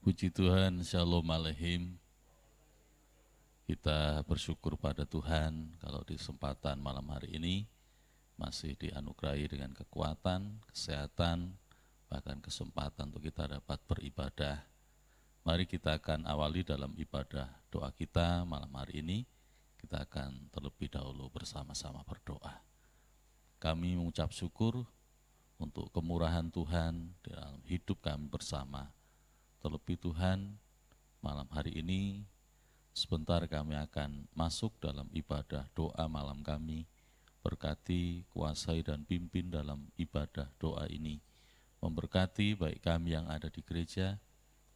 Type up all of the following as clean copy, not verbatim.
Puji Tuhan, Shalom Aleihim. Kita bersyukur pada Tuhan kalau di kesempatan malam hari ini masih dianugerahi dengan kekuatan, kesehatan, bahkan kesempatan untuk kita dapat beribadah. Mari kita akan awali dalam ibadah doa kita malam hari ini. Kita akan terlebih dahulu bersama-sama berdoa. Kami mengucap syukur untuk kemurahan Tuhan dalam hidup kami bersama. Terlebih Tuhan, malam hari ini sebentar kami akan masuk dalam ibadah doa malam kami. Berkati, kuasai dan pimpin dalam ibadah doa ini. Memberkati baik kami yang ada di gereja,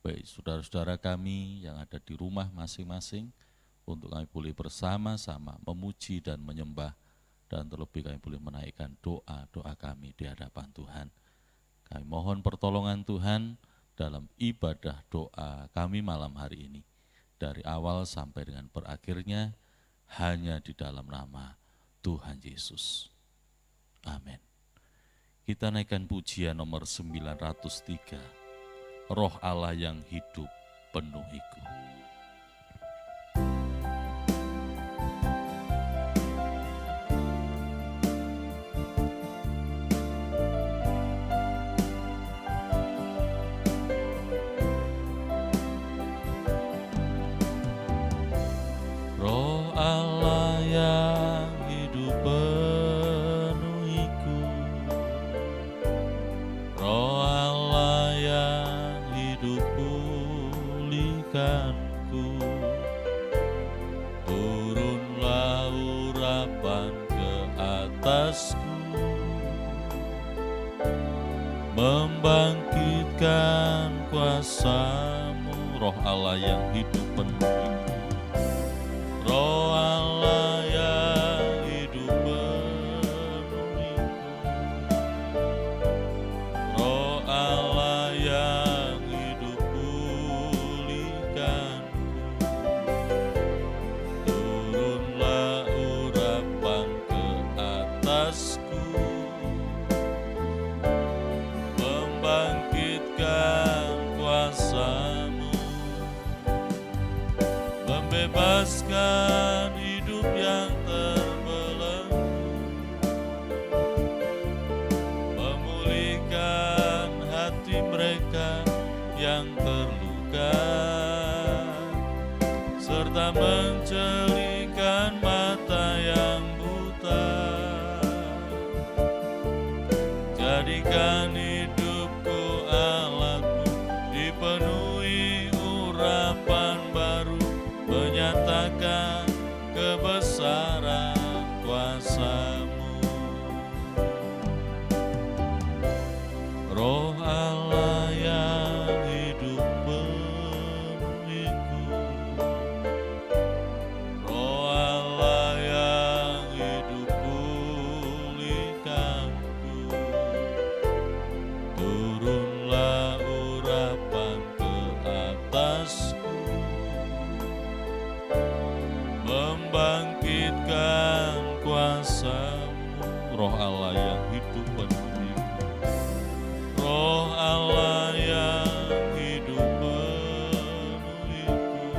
baik saudara-saudara kami yang ada di rumah masing-masing, untuk kami boleh bersama-sama memuji dan menyembah, dan terlebih kami boleh menaikkan doa-doa kami di hadapan Tuhan. Kami mohon pertolongan Tuhan dalam ibadah doa kami malam hari ini. Dari awal sampai dengan berakhirnya, hanya di dalam nama Tuhan Yesus. Amin. Kita naikkan pujian nomor 903. Roh Allah yang hidup penuhiku. Roh Allah yang hidup penuhiku, Roh Allah yang hidup pulihkanku, turunlah urapan ke atasku, membangkitkan kuasa-Mu. Roh Allah yang hidup penuhiku, Roh Allah yang hidup penuhiku, Roh Allah yang hidup pulihkanku, turunlah urapan ke atasku, membangkitkan kuasa-Mu, membebaskan hidup yang terbelenggu, memulihkan hati mereka yang terluka, serta mencelikan mata yang buta. Jadikan hidupku alat-Mu, dipenuhi urapan baru, menyatakan kebesaran kuasa-Mu. Roh Allah yang hidup penuhiku, Roh Allah yang hidup pulihkanku, turunlah urapan ke atasku, membangkitkan kuasa-Mu. Roh Allah yang hidup penuhiku, Roh Allah yang hidup penuhiku,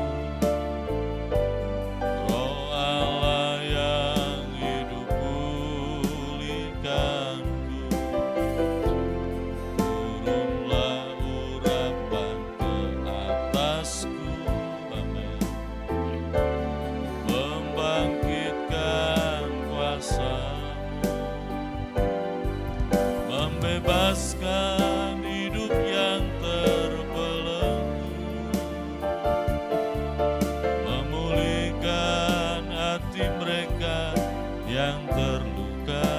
Roh Allah yang hidup pulihkanku, turunlah urapan ke atasku, amin, membangkitkan kuasa-Mu, membebaskan hidup yang terbelenggu, memulihkan hati mereka yang terluka,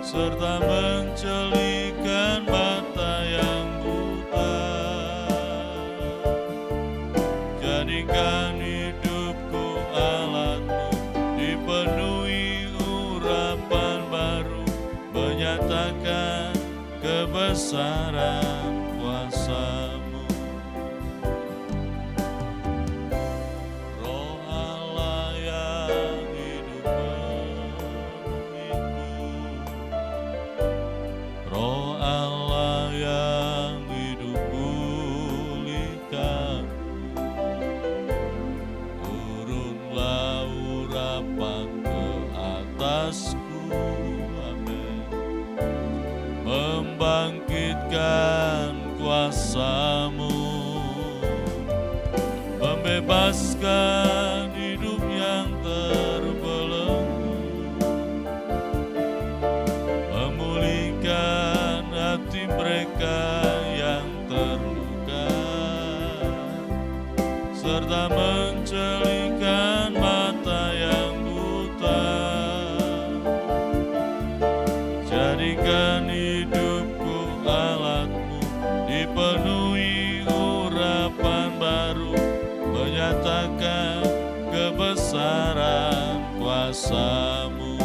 serta mencelikan mata yang buta. Jadikan hidupku alat-Mu, dipenuhi urapan baru, menyatakan kebesaran kuasa-Mu. Roh Allah yang hidup penuhiku, Roh Allah yang hidup kuasa-Mu, membebaskan hidup yang terbelenggu, memulihkan hati mereka yang terluka, serta mencelihkan mata yang buta. Jadikan hidupku alat-Mu, dipenuhi urapan baru, menyatakan kebesaran kuasa-Mu,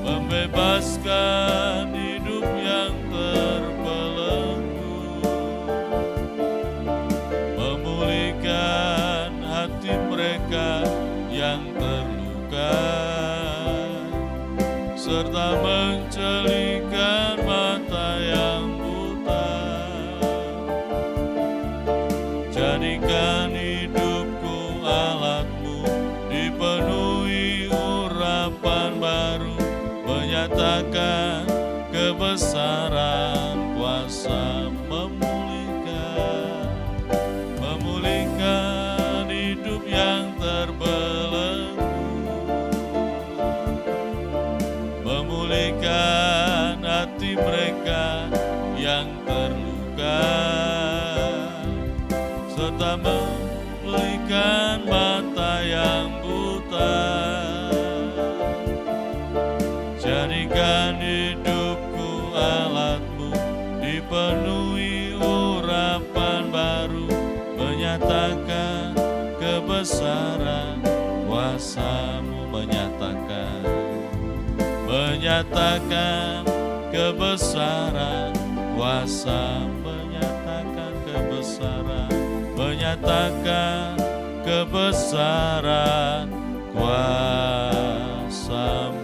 membebaskan hidup yang terbelenggu, memulihkan hati mereka yang terluka, serta mencelihkan mata yang buta. Jadikan hidupku alat-Mu, dipenuhi urapan baru, menyatakan kebesaran kuasa, memulihkan hidup yang terbelenggu, memulihkan hati mereka yang terluka, serta memulihkan mata yang buta. Jadikan hidupku alat-Mu, dipenuhi urapan baru, menyatakan kebesaran kuasa-Mu, menyatakan kebesaran kuasa, menyatakan kebesaran kuasa-Mu.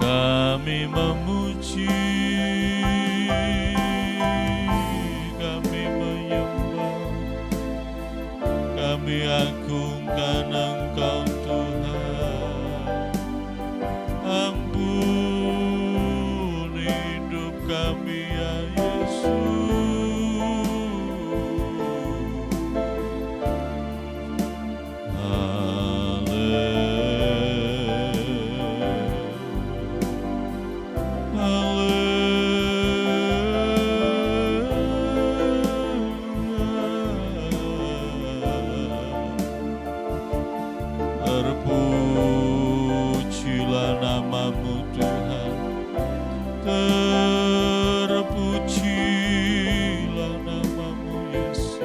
Kami memuji, kami menyembah, kami agungkan Engkau Tuhan. Ampuni hidup kami ya Yesus. Terpujilah nama-Mu Tuhan, terpujilah nama-Mu Yesus.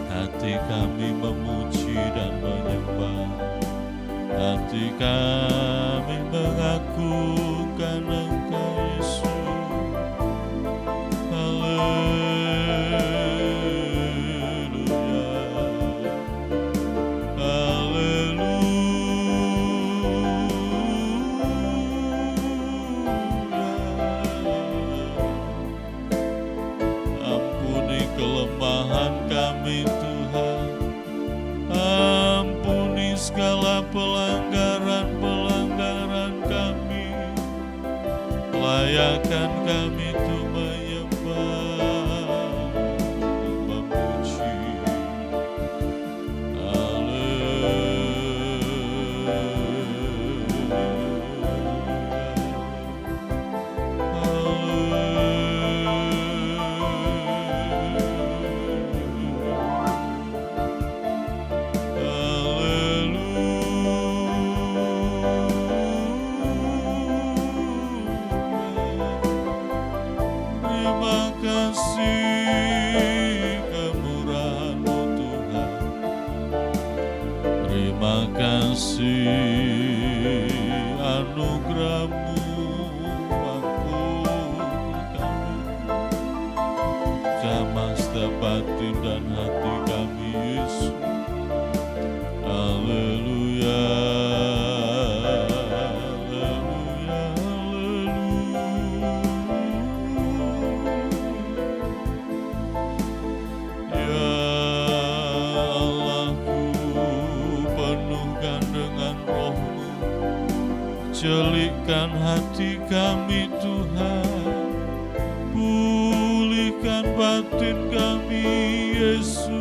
Hati kami memuji dan menyembah, hati kami mengagungkan Engkau Yesus. Kelemahan kami Tuhan, ampuni segala pelanggaran-pelanggaran kami, layakan kami untuk menyembah, memuji. Terima kasih celikkan hati kami Tuhan, pulihkan batin kami Yesus.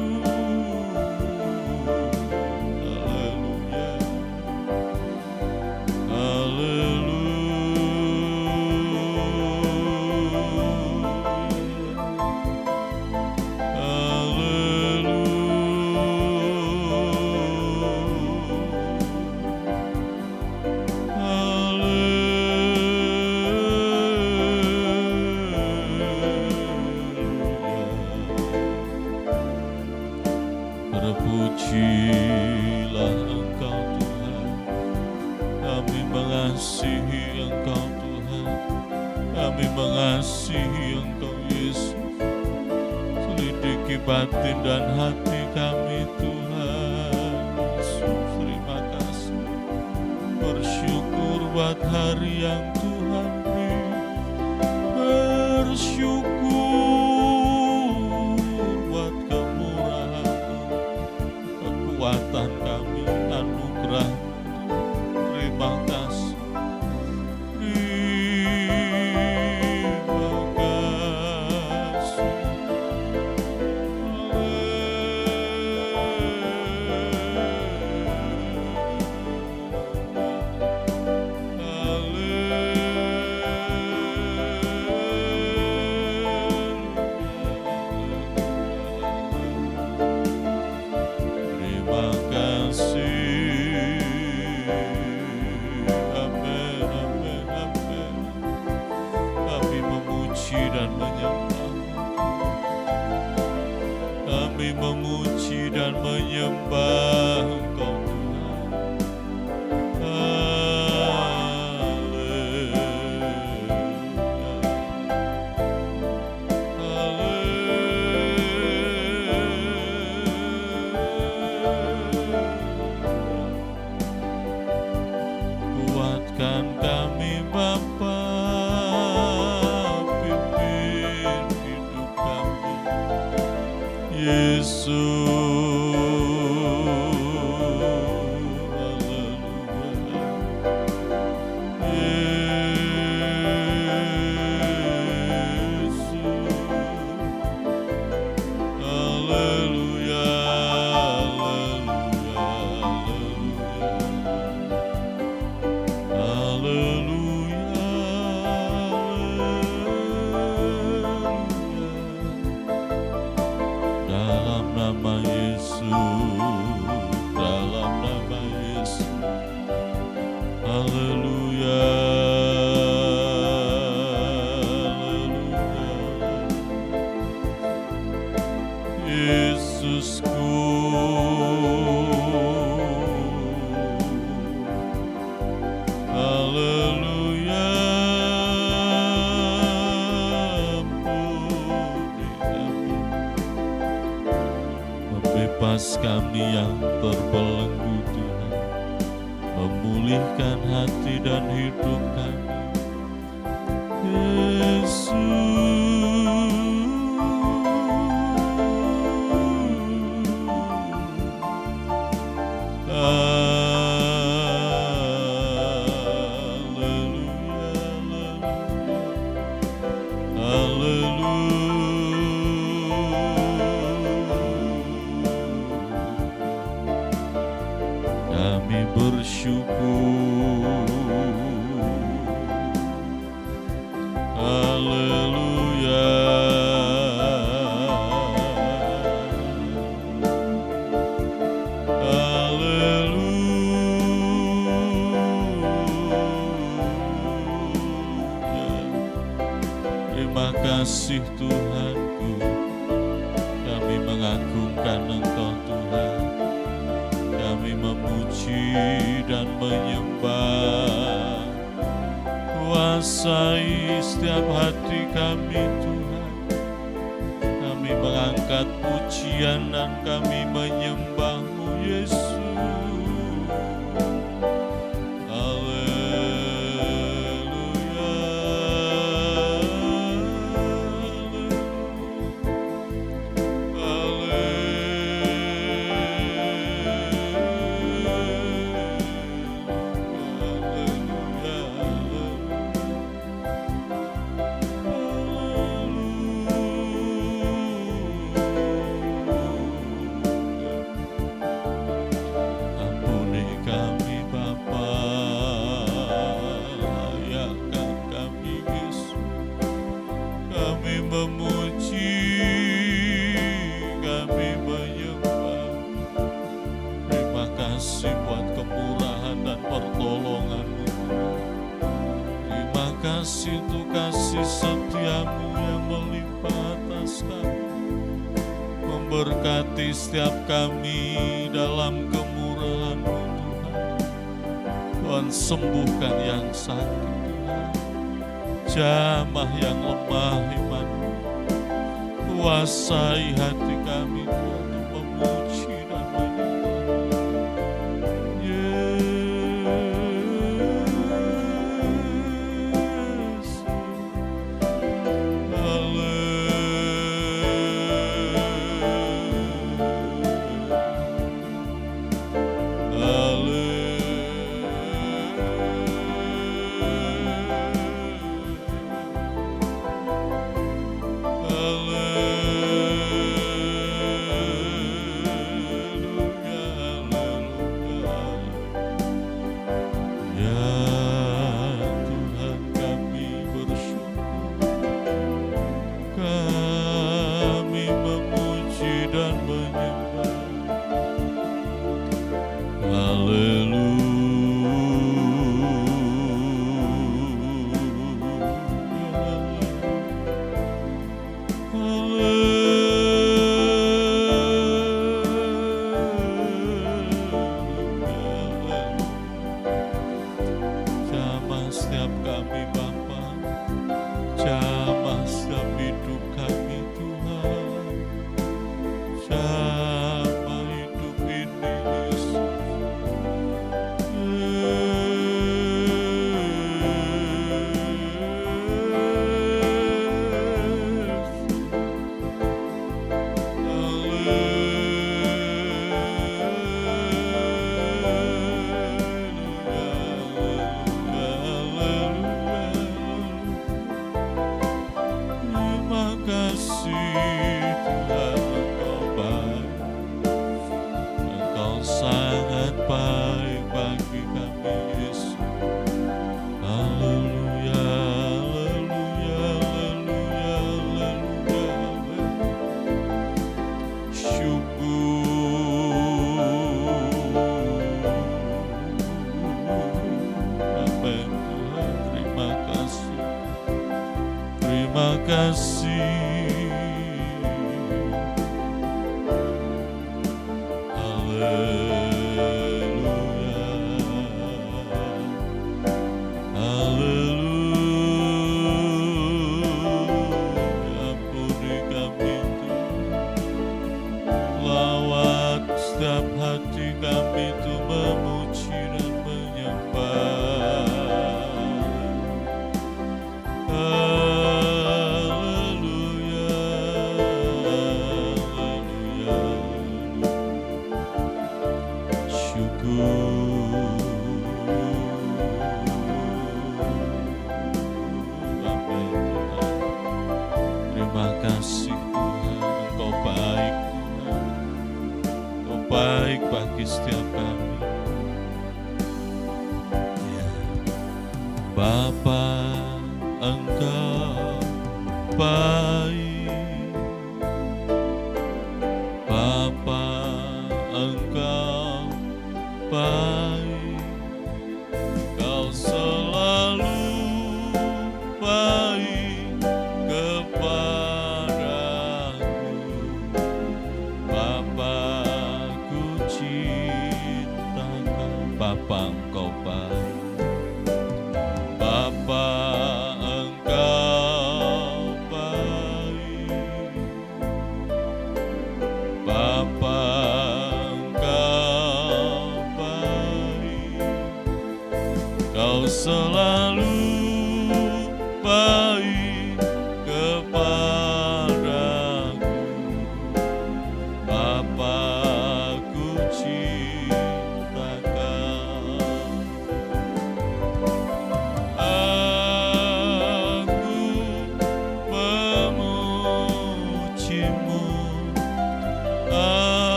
Terpujilah Engkau Tuhan, kami mengasihi Engkau Tuhan, kami mengasihi Engkau Yesus. Selidiki batin dan hati kami Tuhan Yesus. Terima kasih, bersyukur buat hari yang Tuhan beri, bersyukur buat kekuatan kami, anugerah. Terima kasih, terima kasih. Kami memuji dan menyembah Engkau Tuhan. Haleluya, kuatkan kami Bapa, pimpin hidup kami Yesus. Bebas kami yang terbelenggu Tuhan, memulihkan hati dan hidup kami Yesus. Kami bersyukur, haleluya, haleluya. Terima kasih Tuhanku, kami mengagungkan Engkau Tuhan. Kami memuji dan menyembah, kuasai setiap hati kami Tuhan. Kami mengangkat pujian dan kami menyembah-Mu Yesus. Haleluya. kasih untuk kasih setiamu yang melimpah atas kami. Memberkati setiap kami dalam kemurahan-Mu Tuhan. Tuhan, sembuhkan yang sakit Tuhan. Jamah yang lemah iman-Mu. Kuasai hati kami Tuhan untuk memuji dan menyembah.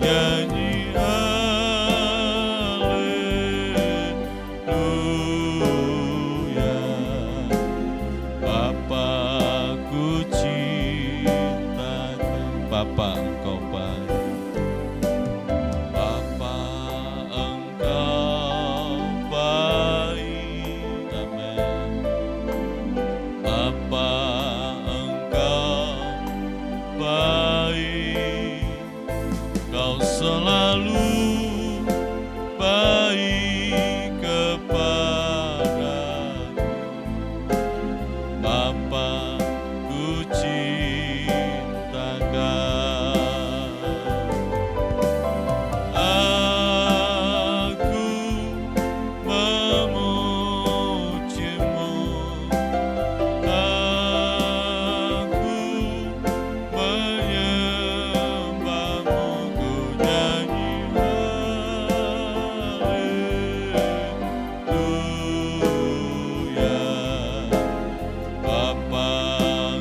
Nyanyi selalu baik kepadaku. Bapa, ku cinta Kau. Aku memuji-Mu, aku menyembah-Mu, ku nyanyi haleluya. Bapa,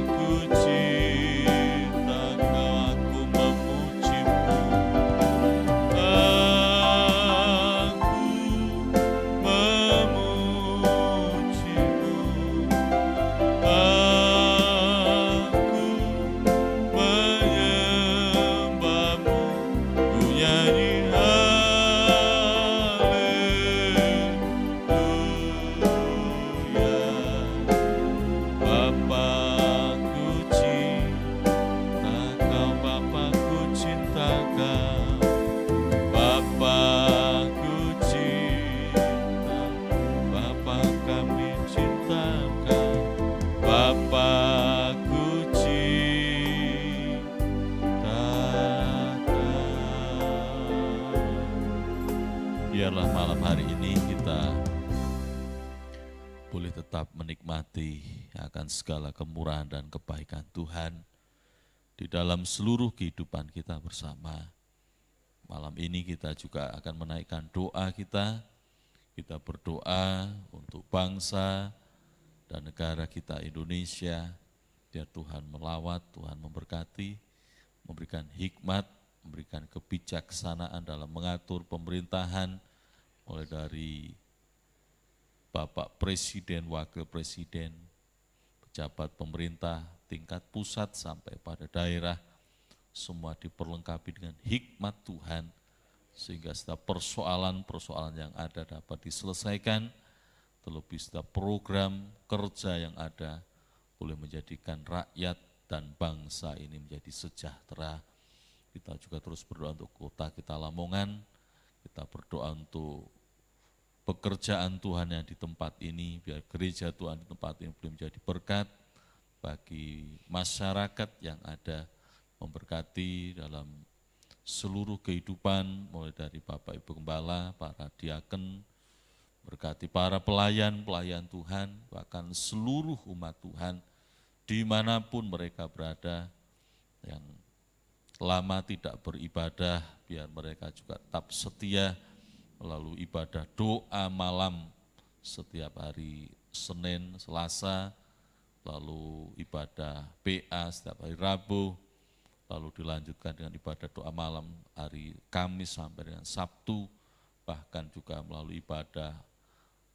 ku cinta Kau, aku memuji-Mu, aku memuji-Mu, aku menyembah-Mu, ku nyanyi haleluya. Bapa, ku cinta Kau, Bapa, ku cinta Kau. Bapa, ku cinta, Bapa, kami cinta Kau. Bapa, ku cinta Kau. Biarlah malam hari ini kita boleh tetap menikmati akan segala kemurahan dan kebaikan Tuhan di dalam seluruh kehidupan kita bersama. Malam ini kita juga akan menaikkan doa kita. Kita berdoa untuk bangsa dan negara kita Indonesia. Biar Tuhan melawat, Tuhan memberkati, memberikan hikmat, memberikan kebijaksanaan dalam mengatur pemerintahan, mulai dari Bapak Presiden, Wakil Presiden, pejabat pemerintah, tingkat pusat sampai pada daerah, semua diperlengkapi dengan hikmat Tuhan, sehingga setiap persoalan-persoalan yang ada dapat diselesaikan, terlebih setiap program kerja yang ada boleh menjadikan rakyat dan bangsa ini menjadi sejahtera. Kita juga terus berdoa untuk kota kita Lamongan, kita berdoa untuk pekerjaan Tuhan yang di tempat ini, biar gereja Tuhan di tempat ini boleh menjadi berkat bagi masyarakat yang ada, memberkati dalam seluruh kehidupan, mulai dari Bapak Ibu Gembala, para diaken, berkati para pelayan-pelayan Tuhan, bahkan seluruh umat Tuhan, dimanapun mereka berada, yang lama tidak beribadah, biar mereka juga tetap setia melalui ibadah doa malam setiap hari Senin, Selasa, lalu ibadah PA setiap hari Rabu, lalu dilanjutkan dengan ibadah doa malam hari Kamis sampai dengan Sabtu, bahkan juga melalui ibadah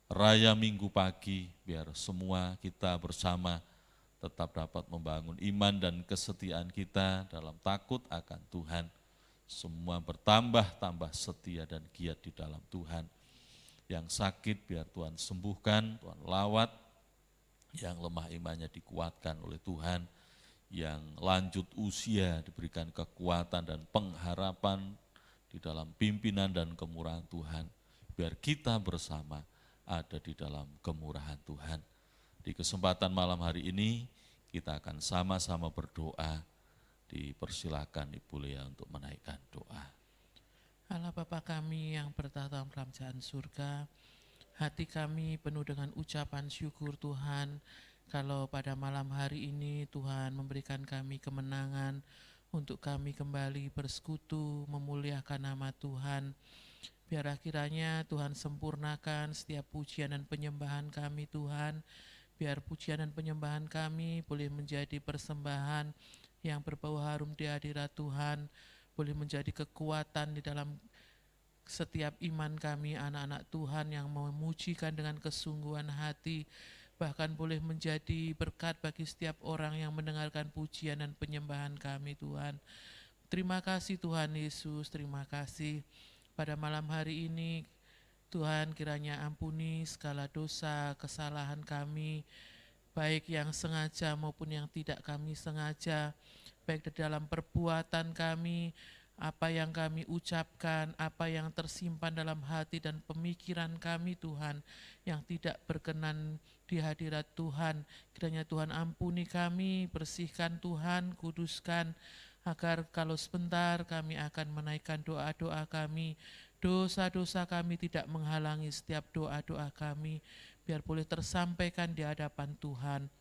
Raya Minggu pagi, biar semua kita bersama tetap dapat membangun iman dan kesetiaan kita dalam takut akan Tuhan. Semua bertambah-tambah setia dan giat di dalam Tuhan. Yang sakit biar Tuhan sembuhkan, Tuhan lawat. Yang lemah imannya dikuatkan oleh Tuhan. Yang lanjut usia diberikan kekuatan dan pengharapan di dalam pimpinan dan kemurahan Tuhan. Biar kita bersama ada di dalam kemurahan Tuhan. Di kesempatan malam hari ini kita akan sama-sama berdoa. Dipersilakan Ibu Lea untuk menaikkan doa. Allah Bapa kami yang bertahta dalam kerajaan surga, hati kami penuh dengan ucapan syukur Tuhan, kalau pada malam hari ini Tuhan memberikan kami kemenangan untuk kami kembali bersekutu, memuliakan nama Tuhan. Biarlah kiranya Tuhan sempurnakan setiap pujian dan penyembahan kami Tuhan, biar pujian dan penyembahan kami boleh menjadi persembahan yang berbau harum di hadirat Tuhan, boleh menjadi kekuatan di dalam setiap iman kami anak-anak Tuhan yang memujikan dengan kesungguhan hati, bahkan boleh menjadi berkat bagi setiap orang yang mendengarkan pujian dan penyembahan kami Tuhan. Terima kasih Tuhan Yesus, terima kasih pada malam hari ini. Tuhan kiranya ampuni segala dosa, kesalahan kami, baik yang sengaja maupun yang tidak kami sengaja, baik di dalam perbuatan kami apa yang kami ucapkan, apa yang tersimpan dalam hati dan pemikiran kami Tuhan, yang tidak berkenan di hadirat Tuhan. Kiranya Tuhan ampuni kami, bersihkan Tuhan, kuduskan, agar kalau sebentar kami akan menaikkan doa-doa kami, dosa-dosa kami tidak menghalangi setiap doa-doa kami, biar boleh tersampaikan di hadapan Tuhan.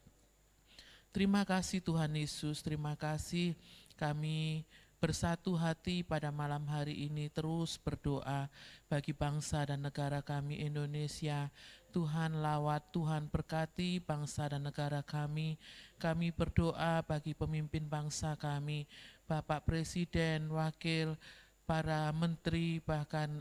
Terima kasih Tuhan Yesus, terima kasih kami bersatu hati pada malam hari ini terus berdoa bagi bangsa dan negara kami Indonesia. Tuhan lawat, Tuhan berkati bangsa dan negara kami. Kami berdoa bagi pemimpin bangsa kami, Bapak Presiden, Wakil, para menteri, bahkan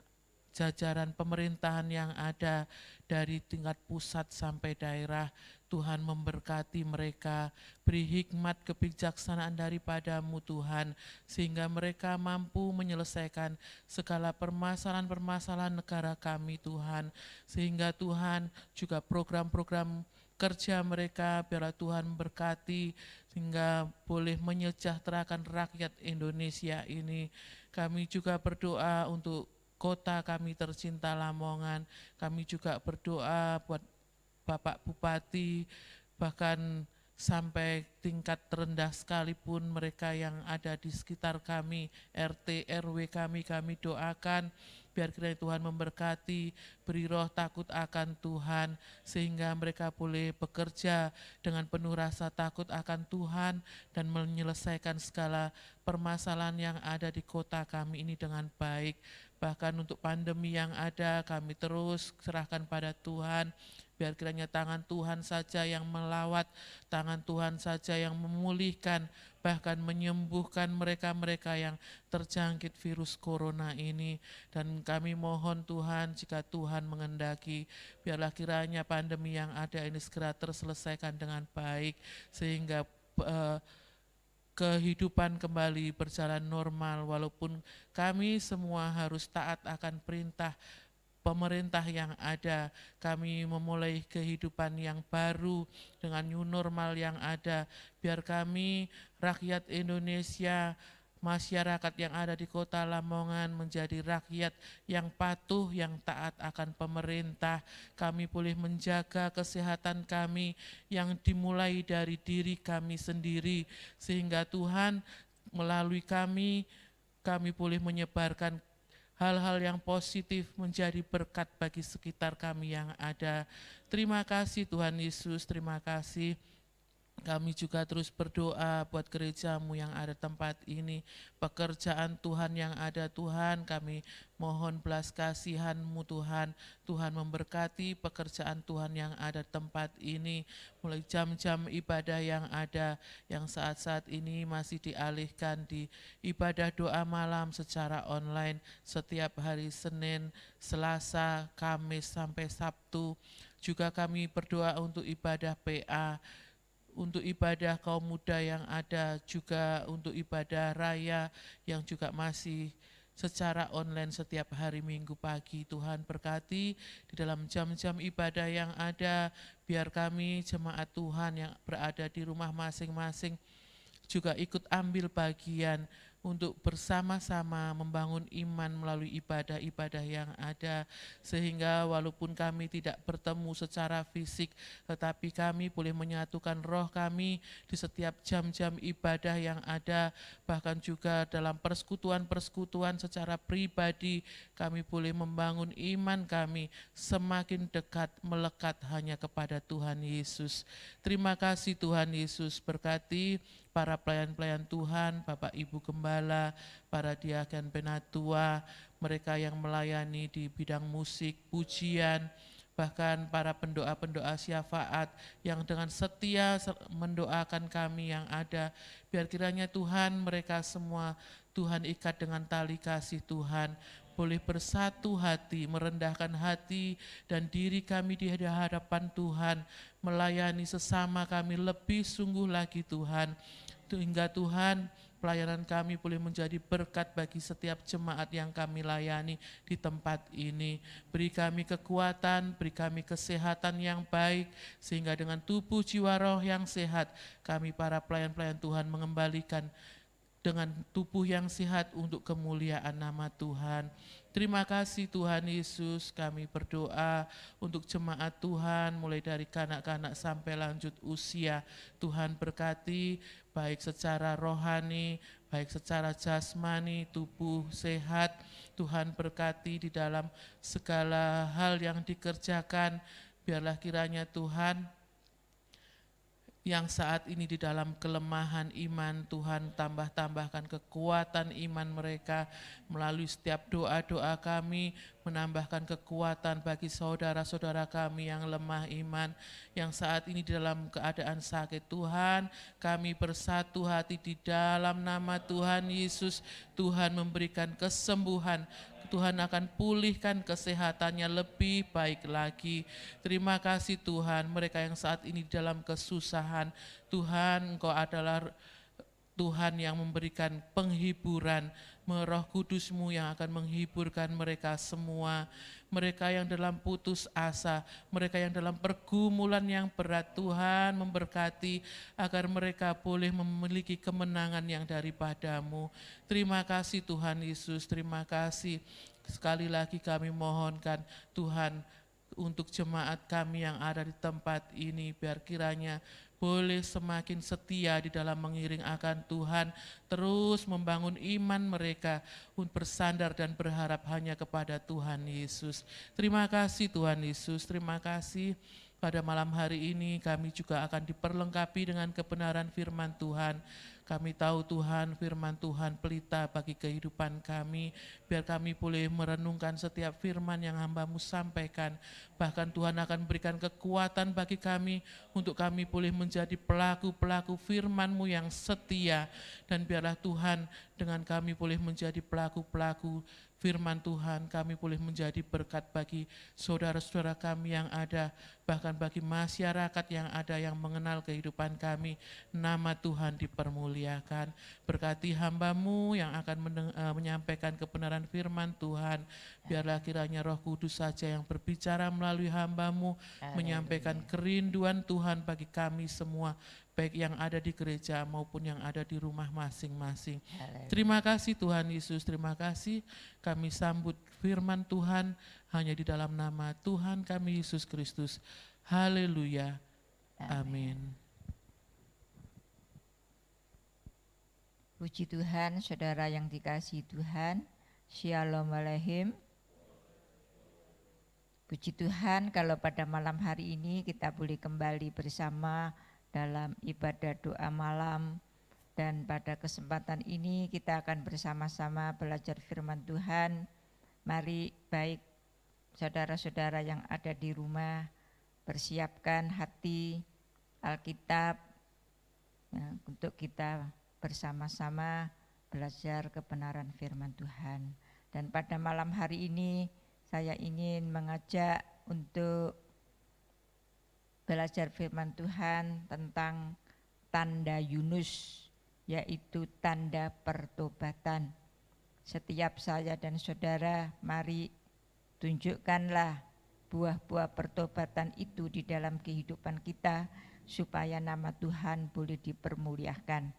jajaran pemerintahan yang ada dari tingkat pusat sampai daerah. Tuhan memberkati mereka, beri hikmat kebijaksanaan daripadamu Tuhan, sehingga mereka mampu menyelesaikan segala permasalahan-permasalahan negara kami Tuhan, sehingga Tuhan juga program-program kerja mereka biarlah Tuhan berkati, sehingga boleh menyejahterakan rakyat Indonesia ini. Kami juga berdoa untuk kota kami tercinta Lamongan, kami juga berdoa buat Bapak Bupati, bahkan sampai tingkat terendah sekalipun mereka yang ada di sekitar kami, RT, RW kami doakan, biar kiranya Tuhan memberkati, beri roh takut akan Tuhan, sehingga mereka boleh bekerja dengan penuh rasa takut akan Tuhan, dan menyelesaikan segala permasalahan yang ada di kota kami ini dengan baik. Bahkan untuk pandemi yang ada, kami terus serahkan pada Tuhan, biar kiranya tangan Tuhan saja yang melawat, tangan Tuhan saja yang memulihkan, bahkan menyembuhkan mereka-mereka yang terjangkit virus corona ini. Dan kami mohon Tuhan, jika Tuhan mengendaki, biarlah kiranya pandemi yang ada ini segera terselesaikan dengan baik, sehingga kehidupan kembali berjalan normal, walaupun kami semua harus taat akan perintah pemerintah yang ada. Kami memulai kehidupan yang baru dengan new normal yang ada. Biar kami rakyat Indonesia, masyarakat yang ada di kota Lamongan menjadi rakyat yang patuh, yang taat akan pemerintah. Kami boleh menjaga kesehatan kami yang dimulai dari diri kami sendiri, sehingga Tuhan melalui kami boleh menyebarkan hal-hal yang positif, menjadi berkat bagi sekitar kami yang ada. Terima kasih Tuhan Yesus, terima kasih. Kami juga terus berdoa buat gerejamu yang ada tempat ini, pekerjaan Tuhan yang ada Tuhan, kami mohon belas kasihan-Mu Tuhan. Tuhan memberkati pekerjaan Tuhan yang ada tempat ini, mulai jam-jam ibadah yang ada, yang saat-saat ini masih dialihkan di ibadah doa malam secara online setiap hari Senin, Selasa, Kamis sampai Sabtu. Juga kami berdoa untuk ibadah PA, untuk ibadah kaum muda yang ada, juga untuk ibadah raya yang juga masih secara online setiap hari Minggu pagi. Tuhan berkati di dalam jam-jam ibadah yang ada, biar kami jemaat Tuhan yang berada di rumah masing-masing juga ikut ambil bagian untuk bersama-sama membangun iman melalui ibadah-ibadah yang ada, sehingga walaupun kami tidak bertemu secara fisik, tetapi kami boleh menyatukan roh kami di setiap jam-jam ibadah yang ada, bahkan juga dalam persekutuan-persekutuan secara pribadi, kami boleh membangun iman kami semakin dekat melekat hanya kepada Tuhan Yesus. Terima kasih Tuhan Yesus, berkati para pelayan-pelayan Tuhan, Bapak Ibu Gembala, para diaken penatua, mereka yang melayani di bidang musik, pujian, bahkan para pendoa-pendoa syafaat yang dengan setia mendoakan kami yang ada. Biar kiranya Tuhan mereka semua Tuhan ikat dengan tali kasih Tuhan, boleh bersatu hati, merendahkan hati dan diri kami di hadapan Tuhan, melayani sesama kami lebih sungguh lagi Tuhan, hingga Tuhan pelayanan kami boleh menjadi berkat bagi setiap jemaat yang kami layani di tempat ini. Beri kami kekuatan, beri kami kesehatan yang baik, sehingga dengan tubuh jiwa roh yang sehat, kami para pelayan-pelayan Tuhan mengembalikan dengan tubuh yang sehat untuk kemuliaan nama Tuhan. Terima kasih Tuhan Yesus, kami berdoa untuk jemaat Tuhan mulai dari kanak-kanak sampai lanjut usia. Tuhan berkati baik secara rohani, baik secara jasmani, tubuh sehat. Tuhan berkati di dalam segala hal yang dikerjakan. Biarlah kiranya Tuhan yang saat ini di dalam kelemahan iman, Tuhan tambahkan kekuatan iman mereka melalui setiap doa-doa kami, menambahkan kekuatan bagi saudara-saudara kami yang lemah iman, yang saat ini di dalam keadaan sakit. Tuhan, kami bersatu hati di dalam nama Tuhan Yesus. Tuhan memberikan kesembuhan, Tuhan akan pulihkan kesehatannya lebih baik lagi. Terima kasih Tuhan, mereka yang saat ini dalam kesusahan, Tuhan Engkau adalah Tuhan yang memberikan penghiburan, Roh Kudus-Mu yang akan menghiburkan mereka semua. Mereka yang dalam putus asa, mereka yang dalam pergumulan yang berat, Tuhan memberkati agar mereka boleh memiliki kemenangan yang daripada-Mu. Terima kasih Tuhan Yesus, terima kasih. Sekali lagi kami mohonkan Tuhan untuk jemaat kami yang ada di tempat ini, biar kiranya boleh semakin setia di dalam mengiring akan Tuhan, terus membangun iman mereka untuk bersandar dan berharap hanya kepada Tuhan Yesus. Terima kasih Tuhan Yesus, terima kasih. Pada malam hari ini kami juga akan diperlengkapi dengan kebenaran firman Tuhan. Kami tahu Tuhan, firman Tuhan pelita bagi kehidupan kami, biar kami boleh merenungkan setiap firman yang hamba-Mu sampaikan. Bahkan Tuhan akan berikan kekuatan bagi kami untuk kami boleh menjadi pelaku-pelaku firman-Mu yang setia. Dan biarlah Tuhan dengan kami boleh menjadi pelaku-pelaku firman Tuhan, kami boleh menjadi berkat bagi saudara-saudara kami yang ada, bahkan bagi masyarakat yang ada yang mengenal kehidupan kami. Nama Tuhan dipermuliakan. Berkati hamba-Mu yang akan menyampaikan kebenaran firman Tuhan. Biarlah kiranya Roh Kudus saja yang berbicara melalui hamba-Mu, menyampaikan kerinduan Tuhan bagi kami semua, baik yang ada di gereja maupun yang ada di rumah masing-masing. Terima kasih Tuhan Yesus, terima kasih. Kami sambut firman Tuhan hanya di dalam nama Tuhan kami Yesus Kristus. Haleluya. Amin. Puji Tuhan, saudara yang dikasihi Tuhan. Shalom Aleichem. Puji Tuhan kalau pada malam hari ini kita boleh kembali bersama dalam ibadah doa malam, dan pada kesempatan ini kita akan bersama-sama belajar firman Tuhan. Mari baik saudara-saudara yang ada di rumah persiapkan hati, Alkitab ya, untuk kita bersama-sama belajar kebenaran firman Tuhan. Dan pada malam hari ini saya ingin mengajak untuk belajar firman Tuhan tentang tanda Yunus, yaitu tanda pertobatan. Setiap saya dan saudara, mari tunjukkanlah buah-buah pertobatan itu di dalam kehidupan kita, supaya nama Tuhan boleh dipermuliakan.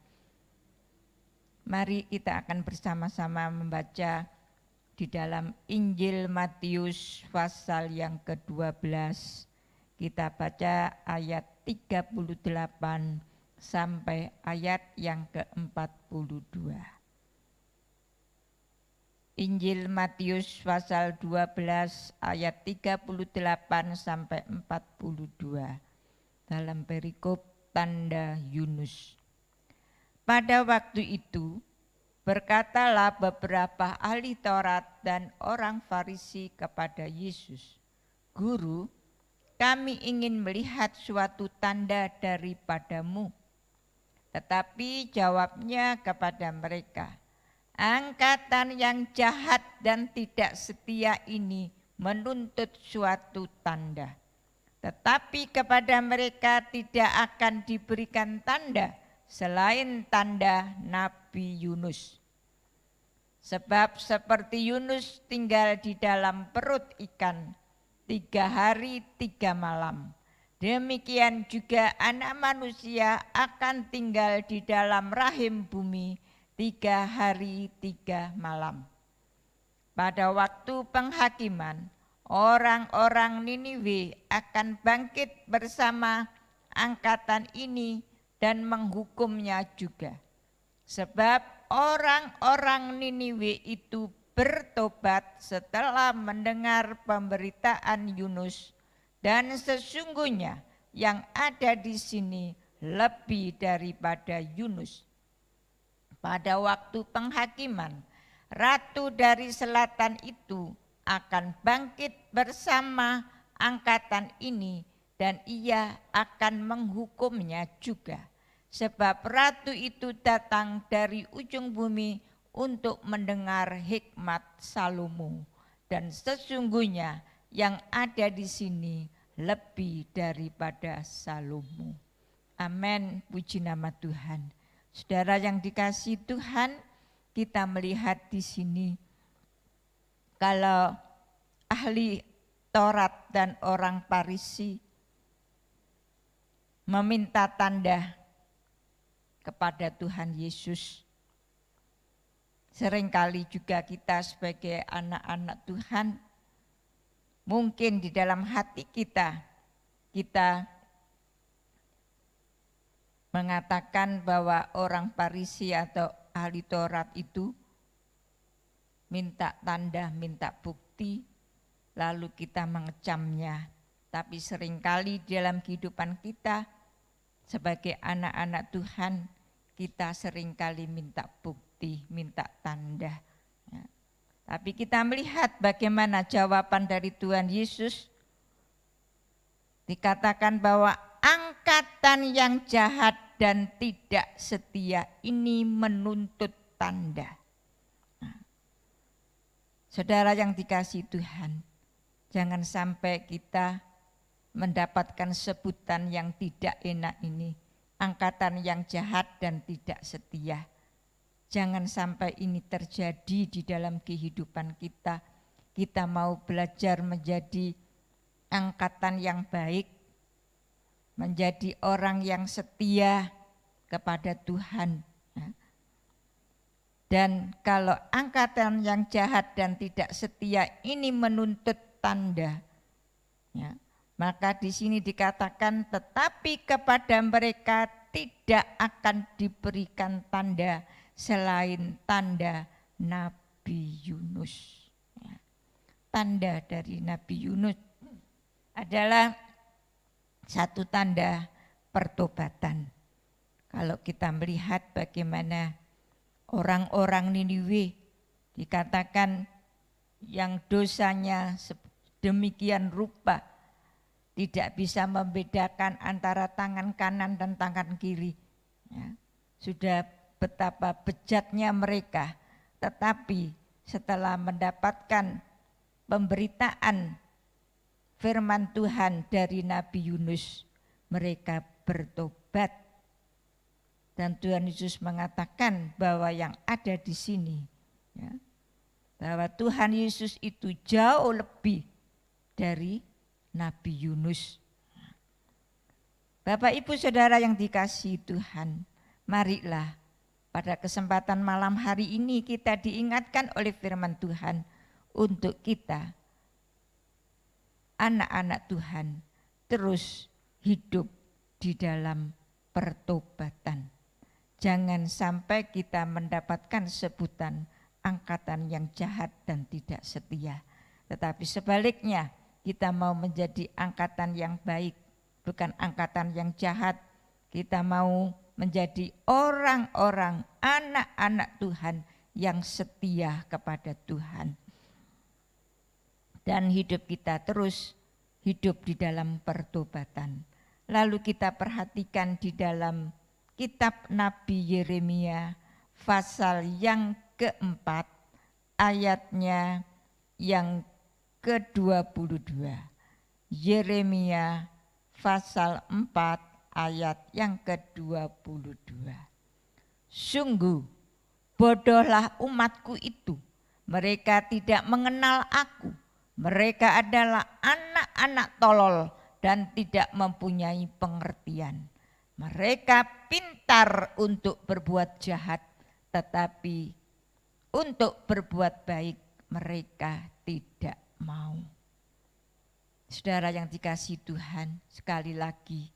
Mari kita akan bersama-sama membaca di dalam Injil Matius pasal yang ke-12. Kita baca ayat 38 sampai ayat yang ke-42. Injil Matius pasal 12 ayat 38 sampai 42. Dalam perikop tanda Yunus. Pada waktu itu berkatalah beberapa ahli Taurat dan orang Farisi kepada Yesus, "Guru, kami ingin melihat suatu tanda daripadamu." Tetapi jawabnya kepada mereka, "Angkatan yang jahat dan tidak setia ini menuntut suatu tanda. Tetapi kepada mereka tidak akan diberikan tanda selain tanda Nabi Yunus. Sebab seperti Yunus tinggal di dalam perut ikan 3 hari 3 malam, demikian juga Anak Manusia akan tinggal di dalam rahim bumi 3 hari 3 malam. Pada waktu penghakiman, orang-orang Niniwe akan bangkit bersama angkatan ini dan menghukumnya juga. Sebab orang-orang Niniwe itu bertobat setelah mendengar pemberitaan Yunus, dan sesungguhnya yang ada di sini lebih daripada Yunus. Pada waktu penghakiman, ratu dari selatan itu akan bangkit bersama angkatan ini dan ia akan menghukumnya juga. Sebab ratu itu datang dari ujung bumi untuk mendengar hikmat Salomo, dan sesungguhnya yang ada di sini lebih daripada Salomo. Amin, puji nama Tuhan. Saudara yang dikasihi Tuhan, kita melihat di sini kalau ahli Taurat dan orang Farisi meminta tanda kepada Tuhan Yesus. Seringkali juga kita sebagai anak-anak Tuhan, mungkin di dalam hati kita mengatakan bahwa orang Farisi atau ahli Taurat itu minta tanda, minta bukti, lalu kita mengecamnya. Tapi seringkali dalam kehidupan kita sebagai anak-anak Tuhan, kita seringkali minta bukti, minta tanda. Ya. Tapi kita melihat bagaimana jawaban dari Tuhan Yesus. Dikatakan bahwa angkatan yang jahat dan tidak setia ini menuntut tanda. Nah, saudara yang dikasihi Tuhan, jangan sampai kita mendapatkan sebutan yang tidak enak ini, angkatan yang jahat dan tidak setia. Jangan sampai ini terjadi di dalam kehidupan kita. Kita mau belajar menjadi angkatan yang baik, menjadi orang yang setia kepada Tuhan. Dan kalau angkatan yang jahat dan tidak setia ini menuntut tanda, ya, maka di sini dikatakan tetapi kepada mereka tidak akan diberikan tanda selain tanda Nabi Yunus. Ya. Tanda dari Nabi Yunus adalah satu tanda pertobatan. Kalau kita melihat bagaimana orang-orang Niniwe dikatakan yang dosanya demikian rupa, tidak bisa membedakan antara tangan kanan dan tangan kiri. Ya, sudah betapa bejatnya mereka, tetapi setelah mendapatkan pemberitaan firman Tuhan dari Nabi Yunus, mereka bertobat. Dan Tuhan Yesus mengatakan bahwa yang ada di sini, ya, bahwa Tuhan Yesus itu jauh lebih dari Nabi Yunus. Bapak Ibu Saudara yang dikasihi Tuhan, marilah pada kesempatan malam hari ini kita diingatkan oleh firman Tuhan untuk kita, anak-anak Tuhan, terus hidup di dalam pertobatan. Jangan sampai kita mendapatkan sebutan angkatan yang jahat dan tidak setia. Tetapi sebaliknya, kita mau menjadi angkatan yang baik, bukan angkatan yang jahat. Kita mau menjadi orang-orang, anak-anak Tuhan yang setia kepada Tuhan. Dan hidup kita terus hidup di dalam pertobatan. Lalu kita perhatikan di dalam kitab Nabi Yeremia pasal yang keempat, ayatnya yang ke-22. Yeremia pasal 4 ayat yang ke-22. Sungguh bodohlah umatku itu, mereka tidak mengenal aku. Mereka adalah anak-anak tolol dan tidak mempunyai pengertian. Mereka pintar untuk berbuat jahat, tetapi untuk berbuat baik mereka tidak mau. Saudara yang dikasihi Tuhan, sekali lagi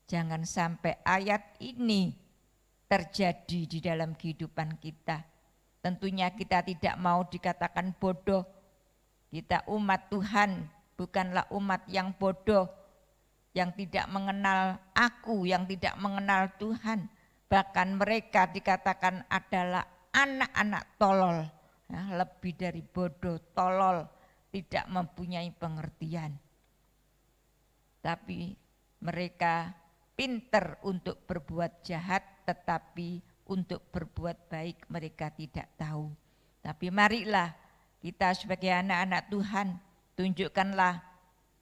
jangan sampai ayat ini terjadi di dalam kehidupan kita. Tentunya kita tidak mau dikatakan bodoh. Kita umat Tuhan, bukanlah umat yang bodoh, yang tidak mengenal aku, yang tidak mengenal Tuhan. Bahkan mereka dikatakan adalah anak-anak tolol, ya, lebih dari bodoh, tolol, tidak mempunyai pengertian. Tapi mereka pinter untuk berbuat jahat, tetapi untuk berbuat baik mereka tidak tahu. Tapi marilah kita sebagai anak-anak Tuhan, tunjukkanlah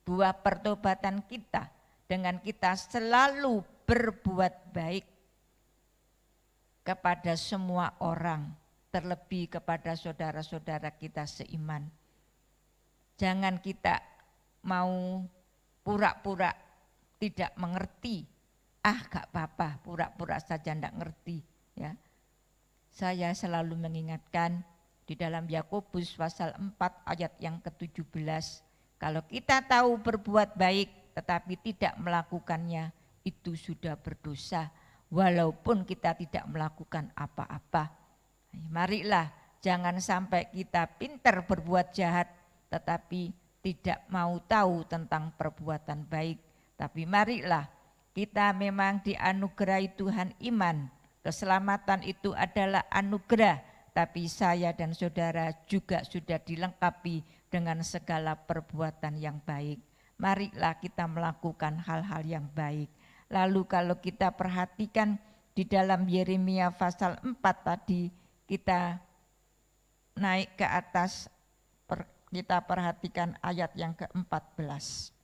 buah pertobatan kita dengan kita selalu berbuat baik kepada semua orang, terlebih kepada saudara-saudara kita seiman. Jangan kita mau pura-pura tidak mengerti. Gak apa-apa, pura-pura saja tidak ngerti. Ya. Saya selalu mengingatkan di dalam Yakobus pasal 4 ayat yang ke-17. Kalau kita tahu berbuat baik tetapi tidak melakukannya, itu sudah berdosa. Walaupun kita tidak melakukan apa-apa. Marilah jangan sampai kita pintar berbuat jahat tetapi tidak mau tahu tentang perbuatan baik. Tapi marilah kita memang dianugerahi Tuhan iman. Keselamatan itu adalah anugerah. Tapi saya dan saudara juga sudah dilengkapi dengan segala perbuatan yang baik. Marilah kita melakukan hal-hal yang baik. Lalu kalau kita perhatikan di dalam Yeremia pasal 4 tadi, kita naik ke atas, kita perhatikan ayat yang ke-14.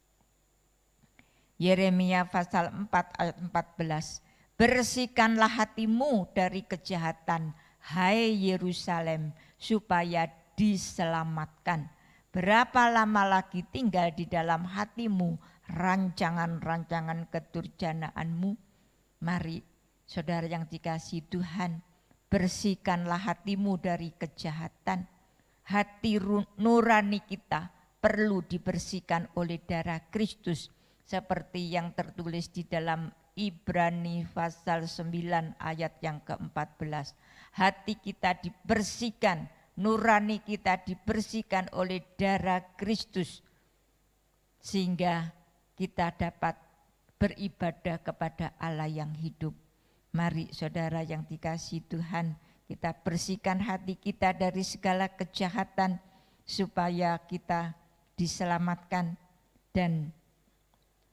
Yeremia pasal 4 ayat 14. Bersihkanlah hatimu dari kejahatan, hai Yerusalem, supaya diselamatkan. Berapa lama lagi tinggal di dalam hatimu rancangan-rancangan kedurjanaanmu? Mari saudara yang dikasihi Tuhan, bersihkanlah hatimu dari kejahatan. Hati nurani kita perlu dibersihkan oleh darah Kristus. Seperti yang tertulis di dalam Ibrani pasal 9 ayat yang ke-14. Hati kita dibersihkan, nurani kita dibersihkan oleh darah Kristus. Sehingga kita dapat beribadah kepada Allah yang hidup. Mari saudara yang dikasihi Tuhan, kita bersihkan hati kita dari segala kejahatan supaya kita diselamatkan. Dan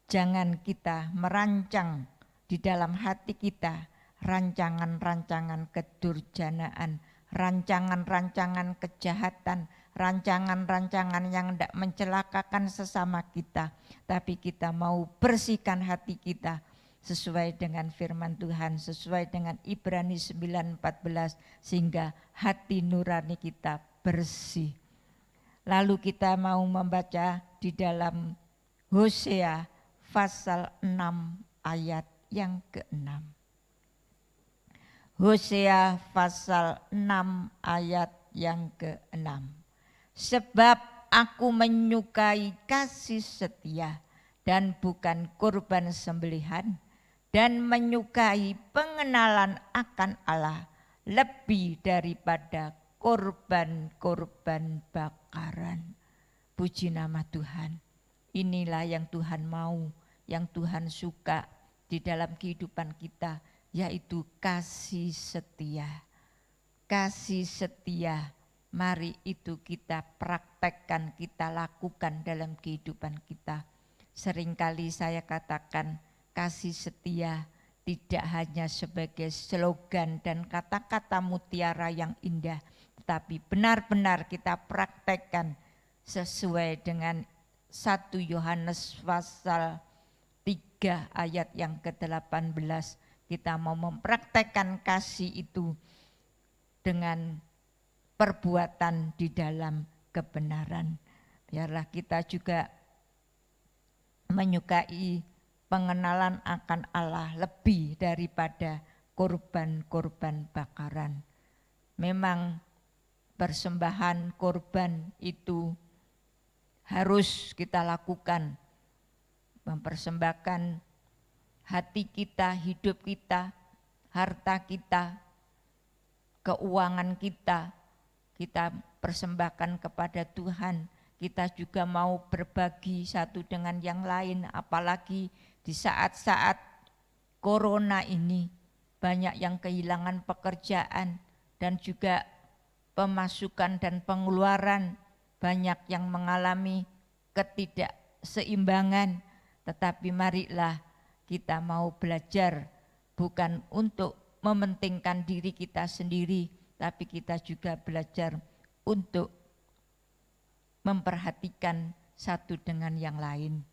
jangan kita merancang di dalam hati kita rancangan-rancangan kedurjanaan, rancangan-rancangan kejahatan, rancangan-rancangan yang tidak mencelakakan sesama kita. Tapi kita mau bersihkan hati kita sesuai dengan firman Tuhan, sesuai dengan Ibrani 9:14, sehingga hati nurani kita bersih. Lalu kita mau membaca di dalam Hosea pasal 6 ayat yang ke-6. Hosea pasal 6 ayat yang ke-6. Sebab aku menyukai kasih setia dan bukan kurban sembelihan, dan menyukai pengenalan akan Allah lebih daripada korban-korban bakaran. Puji nama Tuhan. Inilah yang Tuhan mau, yang Tuhan suka di dalam kehidupan kita, yaitu kasih setia. Kasih setia, mari itu kita praktekkan, kita lakukan dalam kehidupan kita. Seringkali saya katakan kasih setia tidak hanya sebagai slogan dan kata-kata mutiara yang indah, tetapi benar-benar kita praktekkan sesuai dengan 1 Yohanes pasal 3 ayat yang ke-18. Kita mau mempraktekkan kasih itu dengan perbuatan di dalam kebenaran. Biarlah kita juga menyukai pengenalan akan Allah lebih daripada korban-korban bakaran. memang persembahan korban itu harus kita lakukan, mempersembahkan hati kita, hidup kita, harta kita, keuangan kita persembahkan kepada Tuhan. Kita juga mau berbagi satu dengan yang lain, apalagi di saat-saat corona ini banyak yang kehilangan pekerjaan dan juga pemasukan dan pengeluaran, banyak yang mengalami ketidakseimbangan. Tetapi marilah kita mau belajar bukan untuk mementingkan diri kita sendiri, tapi kita juga belajar untuk memperhatikan satu dengan yang lain.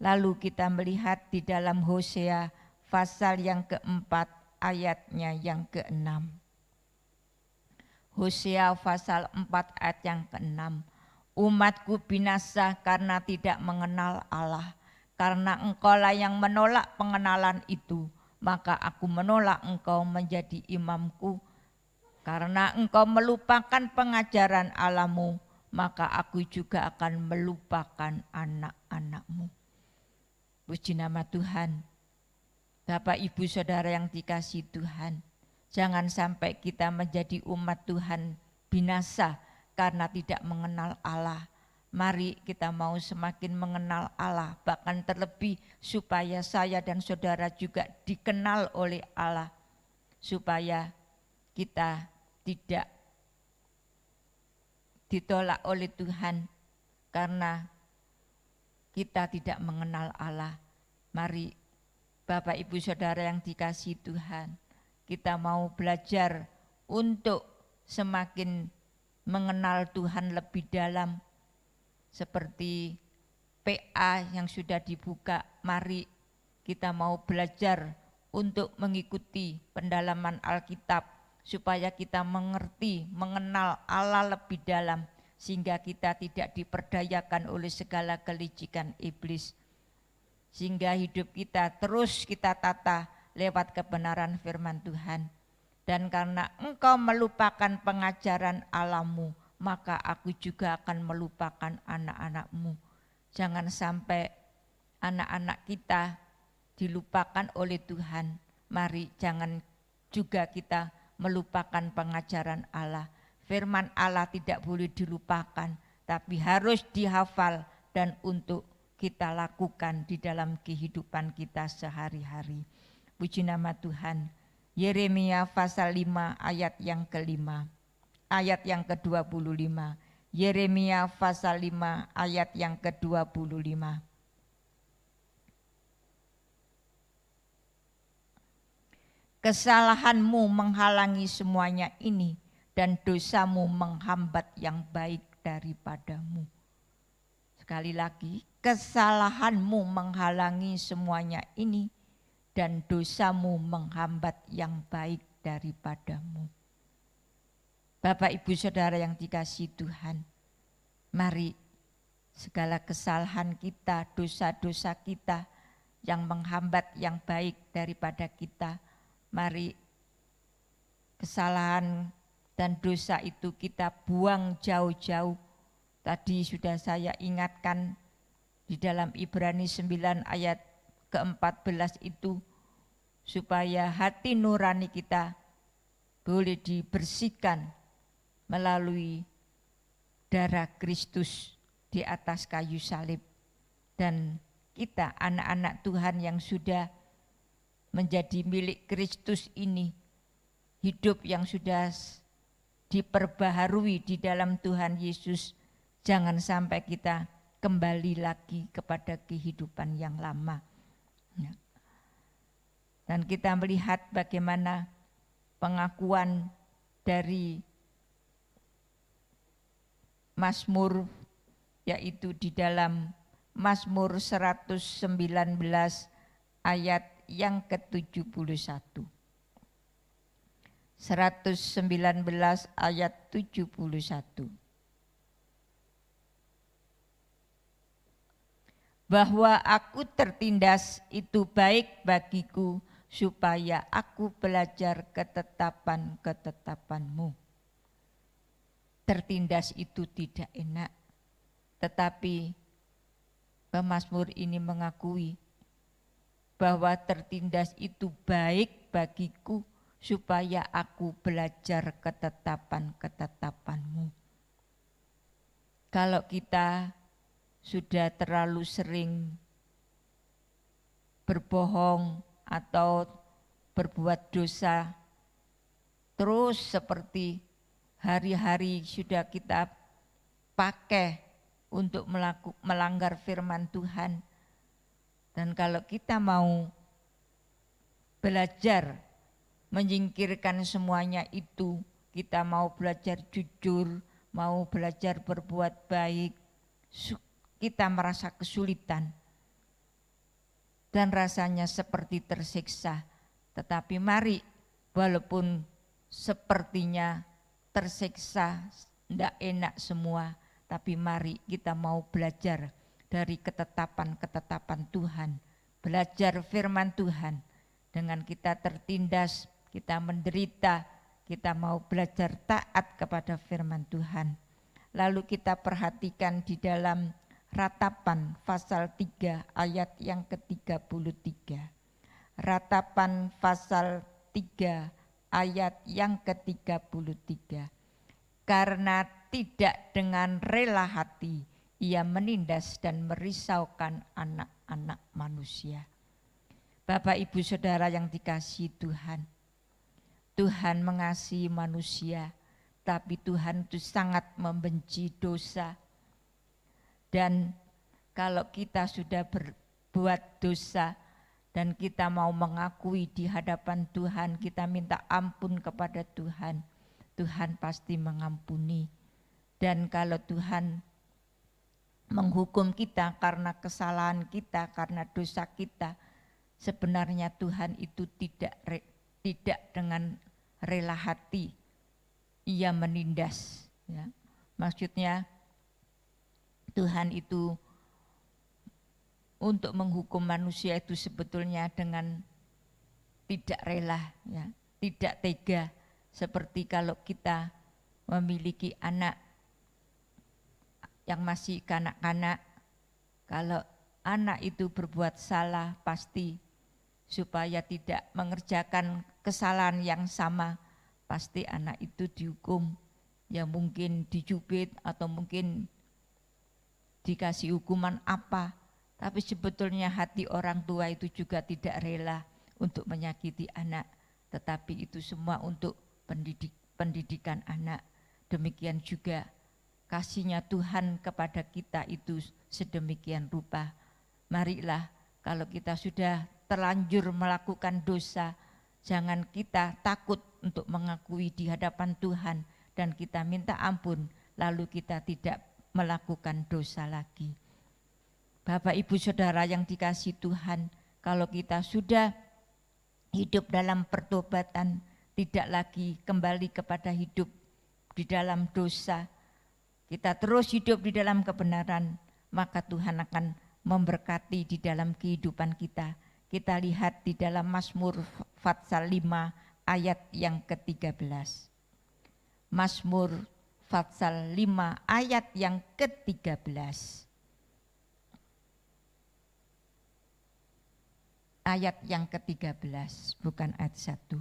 Lalu kita melihat di dalam Hosea pasal yang keempat ayatnya yang keenam. Hosea pasal 4 ayat yang keenam. Umatku binasa karena tidak mengenal Allah. Karena engkaulah yang menolak pengenalan itu, maka aku menolak engkau menjadi imamku. Karena engkau melupakan pengajaran Allahmu, maka aku juga akan melupakan anak-anakmu. Puji nama Tuhan. Bapak, Ibu, Saudara yang dikasihi Tuhan, jangan sampai kita menjadi umat Tuhan binasa karena tidak mengenal Allah. Mari kita mau semakin mengenal Allah, bahkan terlebih supaya saya dan saudara juga dikenal oleh Allah, supaya kita tidak ditolak oleh Tuhan karena kita tidak mengenal Allah. Mari Bapak, Ibu, Saudara yang dikasihi Tuhan, kita mau belajar untuk semakin mengenal Tuhan lebih dalam. Seperti PA yang sudah dibuka, mari kita mau belajar untuk mengikuti pendalaman Alkitab supaya kita mengerti, mengenal Allah lebih dalam sehingga kita tidak diperdayakan oleh segala kelicikan iblis. Sehingga hidup kita terus kita tata lewat kebenaran firman Tuhan. Dan karena engkau melupakan pengajaran Allahmu, maka aku juga akan melupakan anak-anakmu. Jangan sampai anak-anak kita dilupakan oleh Tuhan. Mari jangan juga kita melupakan pengajaran Allah. Firman Allah tidak boleh dilupakan, tapi harus dihafal dan untuk kita lakukan di dalam kehidupan kita sehari-hari. Puji nama Tuhan. Yeremia pasal 5 ayat yang kelima. Ayat yang ke-25. Yeremia pasal 5 ayat yang ke-25. Kesalahanmu menghalangi semuanya ini dan dosamu menghambat yang baik daripadamu. Sekali lagi, kesalahanmu menghalangi semuanya ini dan dosamu menghambat yang baik daripadamu. Bapak, Ibu, Saudara yang dikasihi Tuhan, mari segala kesalahan kita, dosa-dosa kita yang menghambat yang baik daripada kita, mari kesalahan dan dosa itu kita buang jauh-jauh. Tadi sudah saya ingatkan di dalam Ibrani 9 ayat ke-14 itu, supaya hati nurani kita boleh dibersihkan melalui darah Kristus di atas kayu salib. Dan kita anak-anak Tuhan yang sudah menjadi milik Kristus ini, hidup yang sudah diperbaharui di dalam Tuhan Yesus, jangan sampai kita kembali lagi kepada kehidupan yang lama. Dan kita melihat bagaimana pengakuan dari Mazmur, yaitu di dalam Mazmur 119 ayat yang ke-71. 119 ayat 71. Bahwa aku tertindas itu baik bagiku, supaya aku belajar ketetapan-ketetapanmu. tertindas itu tidak enak. Tetapi pemazmur ini mengakui bahwa tertindas itu baik bagiku supaya aku belajar ketetapan-ketetapanmu. Kalau kita sudah terlalu sering berbohong atau berbuat dosa, terus seperti hari-hari sudah kita pakai untuk melanggar firman Tuhan. Dan kalau kita mau belajar menyingkirkan semuanya itu, kita mau belajar jujur, mau belajar berbuat baik, kita merasa kesulitan dan rasanya seperti tersiksa. Tetapi mari, walaupun sepertinya tersiksa, tidak enak semua, tapi mari kita mau belajar dari ketetapan-ketetapan Tuhan, belajar firman Tuhan. Dengan kita tertindas, kita menderita, kita mau belajar taat kepada firman Tuhan. Lalu kita perhatikan di dalam Ratapan pasal 3 ayat yang ke-33. Ratapan pasal 3 ayat yang ke-33. Karena tidak dengan rela hati ia menindas dan merisaukan anak-anak manusia. Bapak, Ibu, Saudara yang dikasihi Tuhan, Tuhan mengasihi manusia, tapi Tuhan itu sangat membenci dosa. Dan kalau kita sudah berbuat dosa dan kita mau mengakui di hadapan Tuhan, kita minta ampun kepada Tuhan, Tuhan pasti mengampuni. Dan kalau Tuhan menghukum kita karena kesalahan kita, karena dosa kita, sebenarnya Tuhan itu tidak dengan rela hati ia menindas. Ya. Maksudnya Tuhan itu untuk menghukum manusia itu sebetulnya dengan tidak rela, ya, tidak tega. Seperti kalau kita memiliki anak yang masih kanak-kanak, kalau anak itu berbuat salah pasti supaya tidak mengerjakan kesalahan yang sama, pasti anak itu dihukum, ya mungkin dicubit atau mungkin dikasih hukuman apa, tapi sebetulnya hati orang tua itu juga tidak rela untuk menyakiti anak, tetapi itu semua untuk pendidikan anak. Demikian juga kasihnya Tuhan kepada kita itu sedemikian rupa. Marilah kalau kita sudah terlanjur melakukan dosa, jangan kita takut untuk mengakui di hadapan Tuhan dan kita minta ampun, lalu kita tidak melakukan dosa lagi. Bapak, Ibu, Saudara yang dikasihi Tuhan, kalau kita sudah hidup dalam pertobatan, tidak lagi kembali kepada hidup di dalam dosa, kita terus hidup di dalam kebenaran, maka Tuhan akan memberkati di dalam kehidupan kita. Kita lihat di dalam Mazmur pasal 5 ayat yang ke-13. Mazmur pasal 5 ayat yang ke-13. Ayat yang ke-13, bukan ayat 1.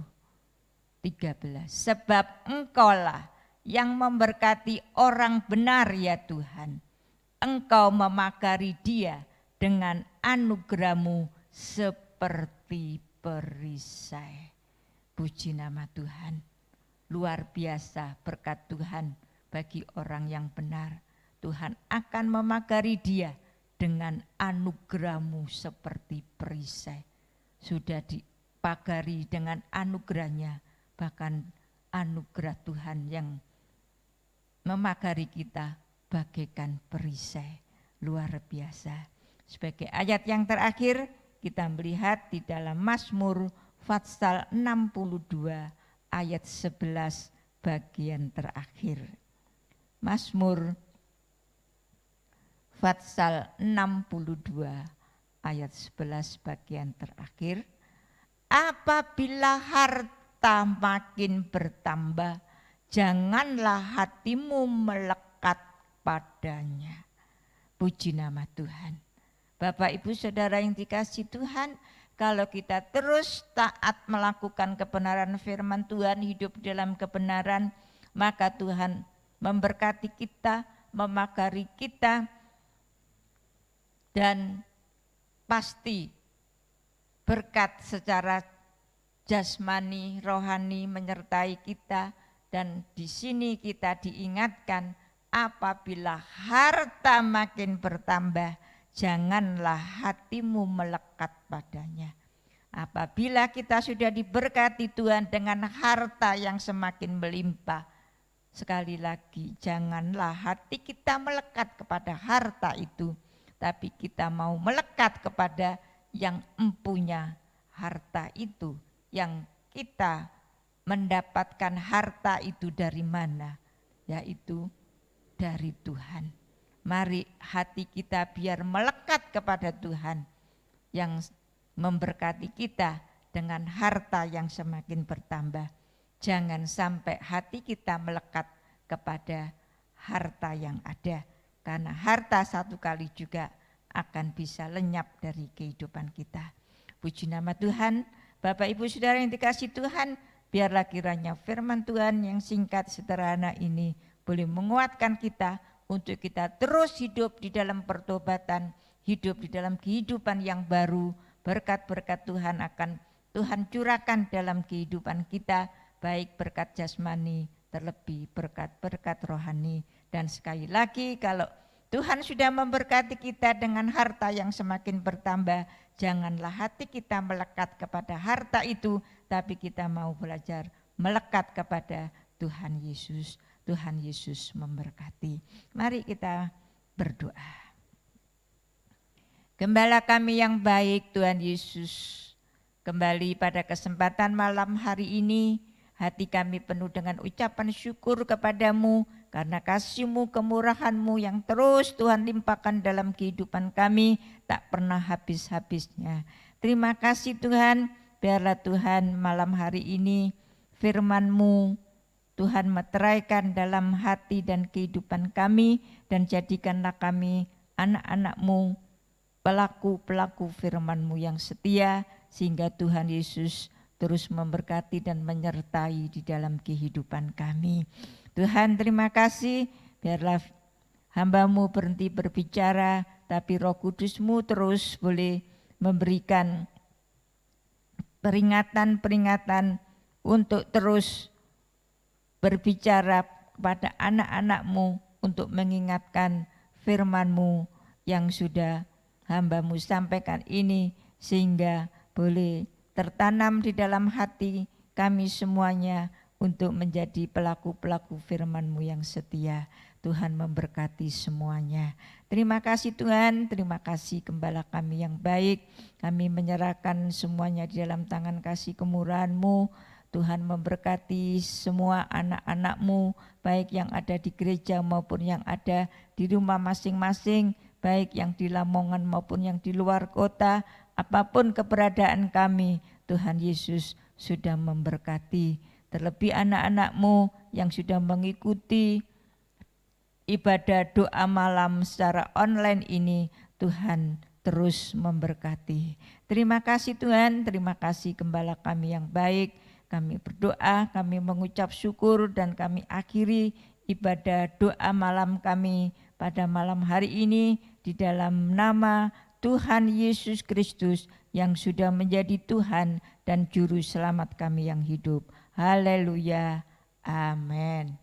13. Sebab Engkaulah yang memberkati orang benar ya Tuhan. Engkau memagari dia dengan anugerah-Mu seperti perisai. Puji nama Tuhan. Luar biasa berkat Tuhan bagi orang yang benar. Tuhan akan memagari dia dengan anugerah-Mu seperti perisai. Sudah dipagari dengan anugerahnya, bahkan anugerah Tuhan yang memagari kita bagaikan perisai. Luar biasa. Sebagai ayat yang terakhir, kita melihat di dalam Mazmur pasal 62 ayat 11 bagian terakhir. Mazmur pasal 62 ayat 11 bagian terakhir. Apabila harta makin bertambah, janganlah hatimu melekat padanya. Puji nama Tuhan. Bapak Ibu Saudara yang dikasihi Tuhan, kalau kita terus taat melakukan kebenaran firman Tuhan, hidup dalam kebenaran, maka Tuhan memberkati kita, memagari kita, dan pasti berkat secara jasmani, rohani menyertai kita. Dan di sini kita diingatkan, apabila harta makin bertambah, janganlah hatimu melekat padanya. Apabila kita sudah diberkati Tuhan dengan harta yang semakin melimpah, sekali lagi janganlah hati kita melekat kepada harta itu, tapi kita mau melekat kepada yang empunya harta itu, yang kita mendapatkan harta itu dari mana? Yaitu dari Tuhan. Mari hati kita biar melekat kepada Tuhan yang memberkati kita dengan harta yang semakin bertambah. Jangan sampai hati kita melekat kepada harta yang ada, karena harta satu kali juga akan bisa lenyap dari kehidupan kita. Puji nama Tuhan. Bapak Ibu Saudara yang dikasihi Tuhan, biarlah kiranya firman Tuhan yang singkat sederhana ini boleh menguatkan kita untuk kita terus hidup di dalam pertobatan, hidup di dalam kehidupan yang baru. Berkat-berkat Tuhan akan Tuhan curahkan dalam kehidupan kita, baik berkat jasmani, terlebih berkat-berkat rohani. Dan sekali lagi, kalau Tuhan sudah memberkati kita dengan harta yang semakin bertambah, janganlah hati kita melekat kepada harta itu, tapi kita mau belajar melekat kepada Tuhan Yesus. Tuhan Yesus memberkati. Mari kita berdoa. Gembala kami yang baik Tuhan Yesus, kembali pada kesempatan malam hari ini, hati kami penuh dengan ucapan syukur kepadamu karena kasih-Mu, kemurahan-Mu yang terus Tuhan limpahkan dalam kehidupan kami, tak pernah habis-habisnya. Terima kasih Tuhan, biarlah Tuhan malam hari ini firman-Mu Tuhan meteraikan dalam hati dan kehidupan kami, dan jadikanlah kami anak-anak-Mu, pelaku-pelaku firman-Mu yang setia, sehingga Tuhan Yesus terus memberkati dan menyertai di dalam kehidupan kami. Tuhan terima kasih, biarlah hamba-Mu berhenti berbicara, tapi Roh Kudus-Mu terus boleh memberikan peringatan-peringatan untuk terus berbicara kepada anak-anak-Mu untuk mengingatkan firman-Mu yang sudah hamba-Mu sampaikan ini, sehingga boleh tertanam di dalam hati kami semuanya untuk menjadi pelaku-pelaku firman-Mu yang setia. Tuhan memberkati semuanya. Terima kasih Tuhan, terima kasih Gembala kami yang baik. Kami menyerahkan semuanya di dalam tangan kasih kemurahan-Mu. Tuhan memberkati semua anak-anak-Mu, baik yang ada di gereja maupun yang ada di rumah masing-masing, baik yang di Lamongan maupun yang di luar kota, apapun keberadaan kami, Tuhan Yesus sudah memberkati. Terlebih anak-anak-Mu yang sudah mengikuti ibadah doa malam secara online ini, Tuhan terus memberkati. Terima kasih Tuhan, terima kasih Gembala kami yang baik. Kami berdoa, kami mengucap syukur, dan kami akhiri ibadah doa malam kami pada malam hari ini di dalam nama Tuhan Yesus Kristus yang sudah menjadi Tuhan dan Juru Selamat kami yang hidup. Haleluya, amin.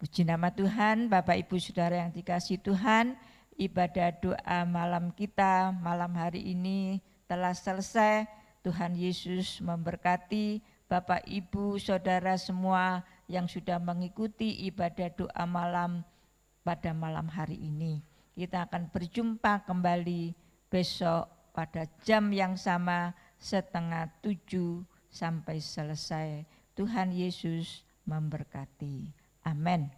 Puji nama Tuhan. Bapak Ibu Saudara yang dikasihi Tuhan, ibadah doa malam kita malam hari ini telah selesai. Tuhan Yesus memberkati Bapak Ibu Saudara semua yang sudah mengikuti ibadah doa malam pada malam hari ini. Kita akan berjumpa kembali besok pada jam yang sama 6:30 sampai selesai. Tuhan Yesus memberkati. Amin.